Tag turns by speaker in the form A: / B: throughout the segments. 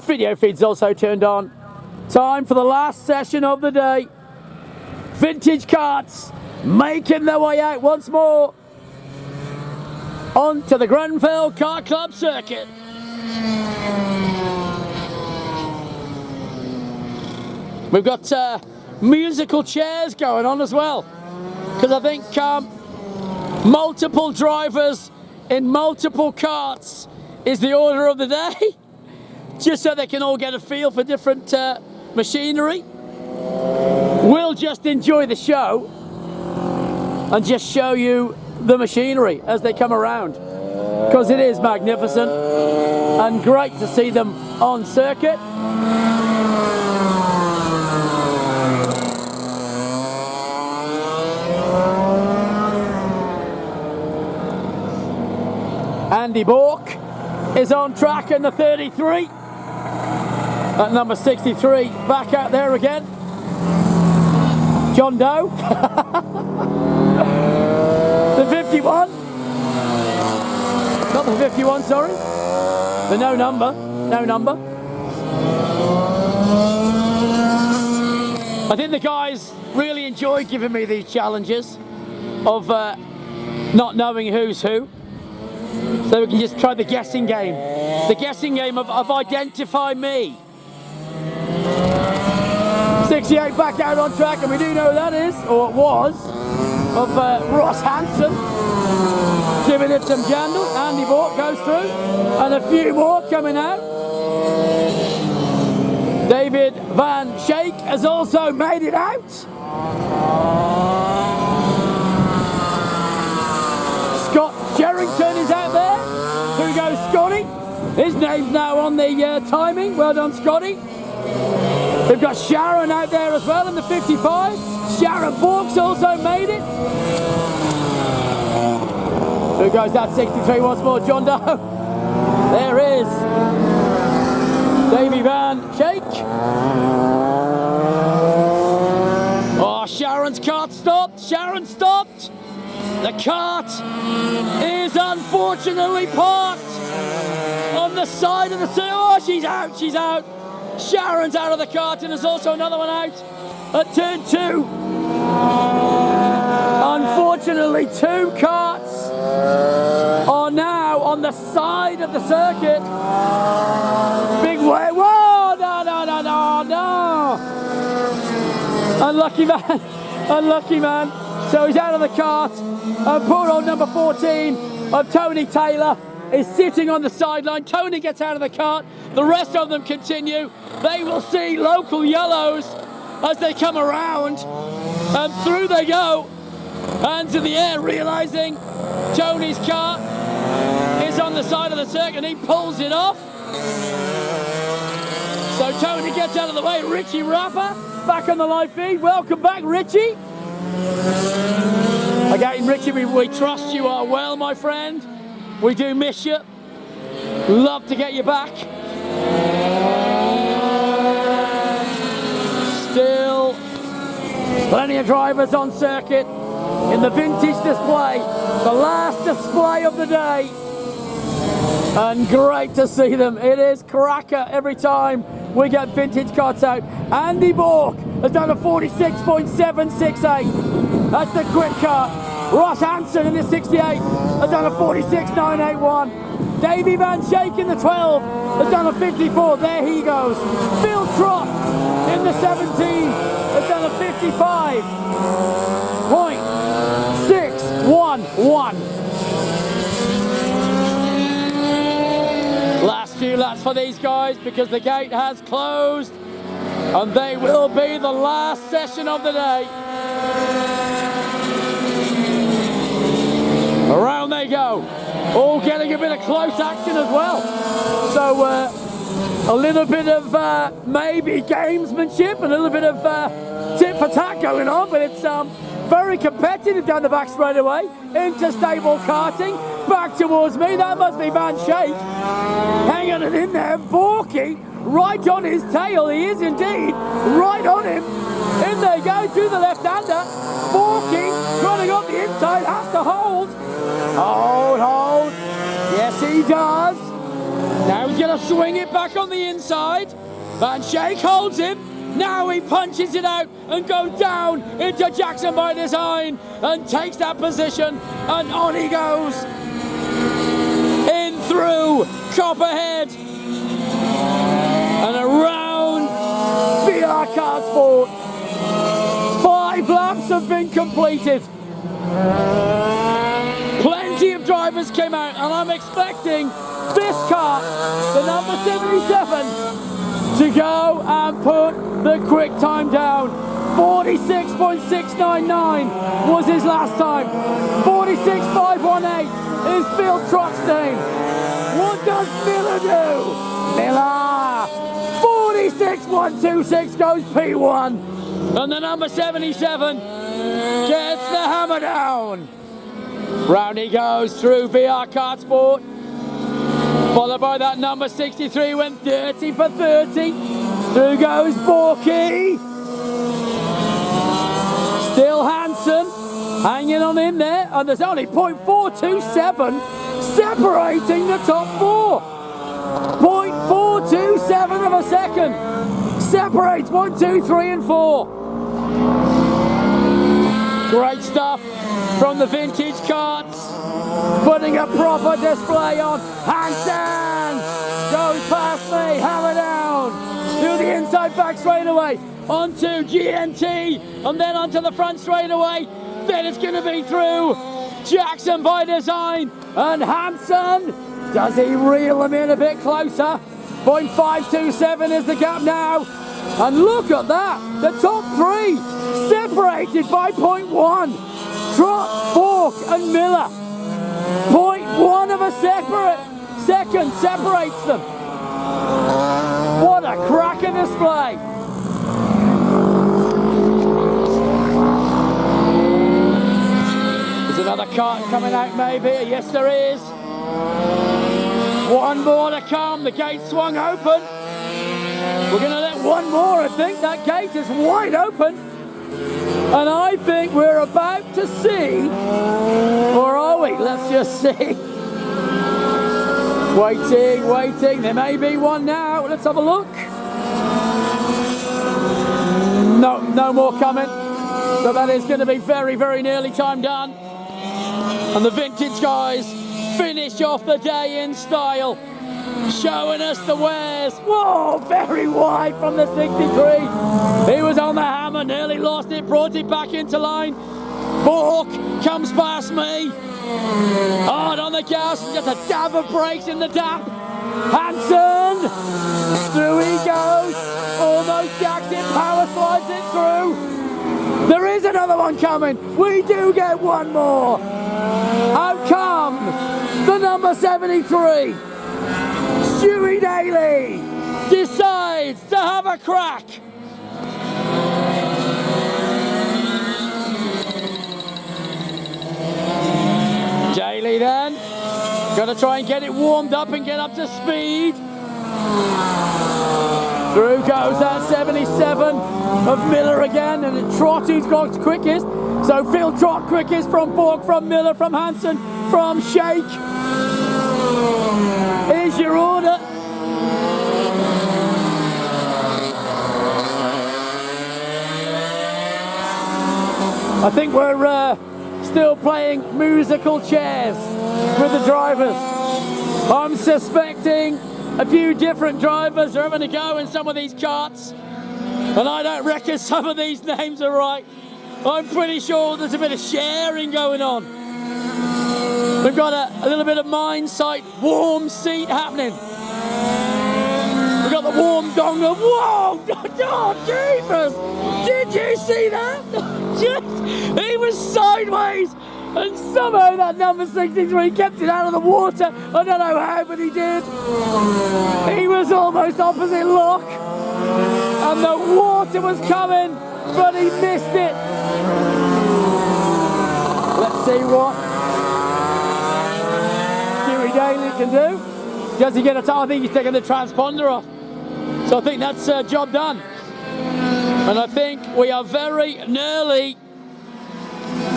A: Video feed's also turned on. Time for the last session of the day. Vintage karts making their way out once more onto the Grenfell Kart Club circuit. We've got musical chairs going on as well, because I think multiple drivers in multiple karts is the order of the day, just so they can all get a feel for different machinery. We'll just enjoy the show and just show you the machinery as they come around, because it is magnificent and great to see them on circuit. Andy Bork is on track in the 33 at number 63, back out there again. John Doe the 51, not the 51, sorry, the no number. I think the guys really enjoy giving me these challenges of not knowing who's who. So we can just try the guessing game. The guessing game of identify me. 68 back out on track, and we do know that is, or it was, of Ross Hanson. Giving it some candle. Andy Bork goes through, and a few more coming out. David Van Schaik has also made it out. Scott Sherrington is out there. Who goes Scotty? His name's now on the timing. Well done, Scotty. We've got Sharon out there as well in the 55. Sharon Bork's also made it. Who goes that 63 once more? John Doe. There is Davey Van Schaik. Oh, Sharon's kart stopped. Sharon stopped. The kart is unfortunately parked on the side of the circuit. Oh, she's out, she's out. Sharon's out of the kart, and there's also another one out at turn 2. Unfortunately, 2 karts are now on the side of the circuit. Big way. Whoa, no. Unlucky man, unlucky man. So he's out of the kart, and poor old number 14 of Tony Taylor is sitting on the sideline. Tony gets out of the kart, the rest of them continue. They will see local yellows as they come around, and through they go, hands in the air, realising Tony's kart is on the side of the circuit, and he pulls it off. So Tony gets out of the way. Richie Rapper back on the live feed. Welcome back, Richie. Again, Richie, we trust you are well, my friend. We do miss you. Love to get you back. Still plenty of drivers on circuit in the vintage display. The last display of the day. And great to see them. It is cracker every time we get vintage karts out. Andy Bork has done a 46.768. That's the quick kart. Ross Hanson in the 68 has done a 46.981. Davey Van Schaik in the 12 has done a 54. There he goes. Phil Trott in the 17 has done a 55.611. Last few laps for these guys, because the gate has closed, and they will be the last session of the day. Around they go, all getting a bit of close action as well. So a little bit of maybe gamesmanship, a little bit of tit for tat going on, but it's very competitive down the back straightaway. Into stable karting, back towards me. That must be Van Schaik. Hanging it in there, Borky, right on his tail. He is indeed right on him. In they go to the left-hander. Borky running up the inside, has to hold. Hold. Yes, he does. Now he's going to swing it back on the inside. Van Schaik holds him. Now he punches it out and goes down into Jackson by Design and takes that position. And on he goes. In through Copperhead. And around VR Kart Sport. 5 laps have been completed. Plenty of drivers came out, and I'm expecting this kart, the number 77, to go and put the quick time down. 46.699 was his last time. 46.518 is Phil Trott's name. What does Miller do? Miller! 46.126 goes P1. And the number 77 gets the hammer down. Round he goes through VR Kart Sport. Followed by that number 63, went 30 for 30. Through goes Borky. Still Hansen, hanging on in there. And there's only 0.427 separating the top 4. 0.427 of a second. Separates 1, 2, 3 and 4. Great stuff from the vintage karts. Putting a proper display on. Hansen goes past me, hammer down. To the inside back straightaway. Onto GNT and then onto the front straightaway. Then it's going to be through Jackson by Design. And Hansen, does he reel him in a bit closer? 0.527 is the gap now. And look at that, the top 3 separated by 0.1. Trott, Bork and Miller. 0.1 of a second separates them. What a cracking display. There's another kart coming out maybe. Yes there is. One more to come. The gate swung open. We're going to let one more, I think. That gate is wide open. And I think we're about to see, or are we? Let's just see. Waiting. There may be one now. Let's have a look. No more coming. So that is going to be very, very nearly time done. And the vintage guys finish off the day in style, showing us the wares. Whoa, very wide from the 63. He was on the hammer, nearly lost it, brought it back into line. Bork comes past me. Hard on the gas, just a dab of brakes in the dap. Hansen, through he goes. Almost jacks it, power slides it through. There is another one coming. We do get one more. Out comes the number 73. Stewie Daly decides to have a crack. Daly then, gonna try and get it warmed up and get up to speed. Through goes that 77 of Miller again, and it's Trott who's got quickest. So Phil Trott quickest from Bork, from Miller, from Hansen, from Schaik. Here's your order. I think we're still playing musical chairs with the drivers. I'm suspecting a few different drivers are having a go in some of these karts, and I don't reckon some of these names are right. I'm pretty sure there's a bit of sharing going on. We've got a little bit of mine site warm seat happening. We've got the warm dongle. Whoa! Oh, Jesus! Did you see that? He was sideways, and somehow that number 63 kept it out of the water. I don't know how, but he did. He was almost opposite lock, and the water was coming, but he missed it. Let's see what Stewie Daly can do. Does he get a time? I think he's taking the transponder off. So I think that's job done. And I think we are very nearly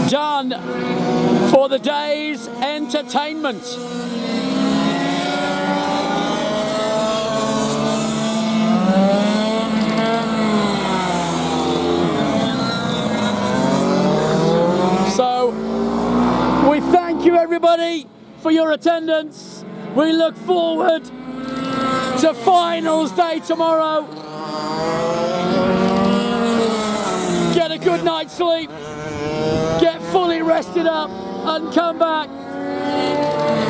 A: done for the day's entertainment. Thank you everybody for your attendance. We look forward to finals day tomorrow. Get a good night's sleep, get fully rested up and come back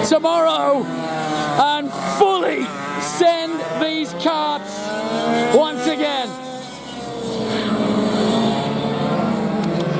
A: tomorrow and fully send these karts once again.